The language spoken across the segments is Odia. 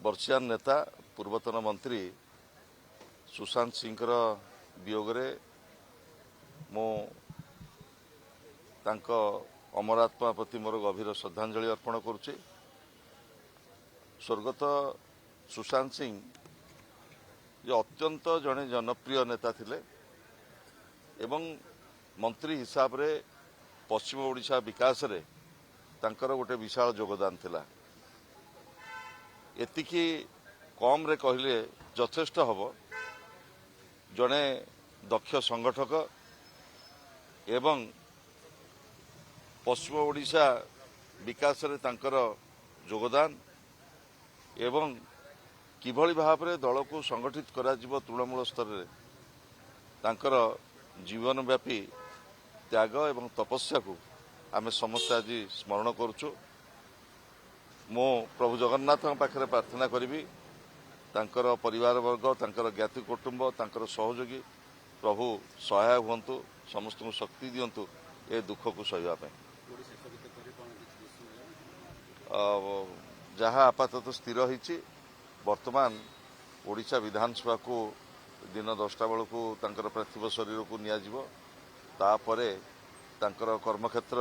ବର୍ଷିୟାନ ନେତା ପୂର୍ବତନ ମନ୍ତ୍ରୀ ସୁଶାନ୍ତ ସିଂଙ୍କର ବିୟୋଗରେ ମୁଁ ତାଙ୍କ ଅମରାତ୍ମା ପ୍ରତି ମୋର ଗଭୀର ଶ୍ରଦ୍ଧାଞ୍ଜଳି ଅର୍ପଣ କରୁଛି। ସ୍ୱର୍ଗତ ସୁଶାନ୍ତ ସିଂ ଯେ ଅତ୍ୟନ୍ତ ଜଣେ ଜନପ୍ରିୟ ନେତା ଥିଲେ ଏବଂ ମନ୍ତ୍ରୀ ହିସାବରେ ପଶ୍ଚିମ ଓଡ଼ିଶା ବିକାଶରେ ତାଙ୍କର ଗୋଟେ ବିଶାଳ ଯୋଗଦାନ ଥିଲା। ଏତିକି କମ୍ରେ କହିଲେ ଯଥେଷ୍ଟ ହେବ। ଜଣେ ଦକ୍ଷ ସଂଗଠକ ଏବଂ ପଶ୍ଚିମ ଓଡ଼ିଶା ବିକାଶରେ ତାଙ୍କର ଯୋଗଦାନ ଏବଂ କିଭଳି ଭାବରେ ଦଳକୁ ସଂଗଠିତ କରାଯିବ ତୃଣମୂଳ ସ୍ତରରେ ତାଙ୍କର ଜୀବନବ୍ୟାପୀ ତ୍ୟାଗ ଏବଂ ତପସ୍ୟାକୁ ଆମେ ସମସ୍ତେ ଆଜି ସ୍ମରଣ କରୁଛୁ। ମୁଁ ପ୍ରଭୁ ଜଗନ୍ନାଥଙ୍କ ପାଖରେ ପ୍ରାର୍ଥନା କରିବି ତାଙ୍କର ପରିବାରବର୍ଗ, ତାଙ୍କର ଜ୍ଞାତି କୁଟୁମ୍ବ, ତାଙ୍କର ସହଯୋଗୀ ପ୍ରଭୁ ସହାୟ ହୁଅନ୍ତୁ, ସମସ୍ତଙ୍କୁ ଶକ୍ତି ଦିଅନ୍ତୁ ଏ ଦୁଃଖକୁ ସହିବା ପାଇଁ। ଯାହା ଆପାତତଃ ସ୍ଥିର ହୋଇଛି, ବର୍ତ୍ତମାନ ଓଡ଼ିଶା ବିଧାନସଭାକୁ ଦିନ 10ଟା ବେଳକୁ ତାଙ୍କର ପାର୍ଥିବ ଶରୀରକୁ ନିଆଯିବ। ତାପରେ ତାଙ୍କର କର୍ମକ୍ଷେତ୍ର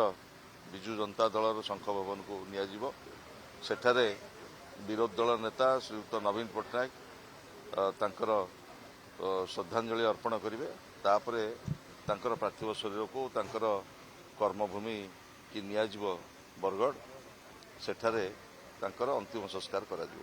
ବିଜୁ ଜନତା ଦଳର ଶଙ୍ଖ ଭବନକୁ ନିଆଯିବ। ସେଠାରେ ବିରୋଧୀ ଦଳ ନେତା ଶ୍ରୀଯୁକ୍ତ ନବୀନ ପଟ୍ଟନାୟକ ତାଙ୍କର ଶ୍ରଦ୍ଧାଞ୍ଜଳି ଅର୍ପଣ କରିବେ। ତାପରେ ତାଙ୍କର ପାର୍ଥିବ ଶରୀରକୁ ତାଙ୍କର କର୍ମଭୂମି କି ନିଆଯିବ ବରଗଡ଼। ସେଠାରେ ତାଙ୍କର ଅନ୍ତିମ ସଂସ୍କାର କରାଯିବ।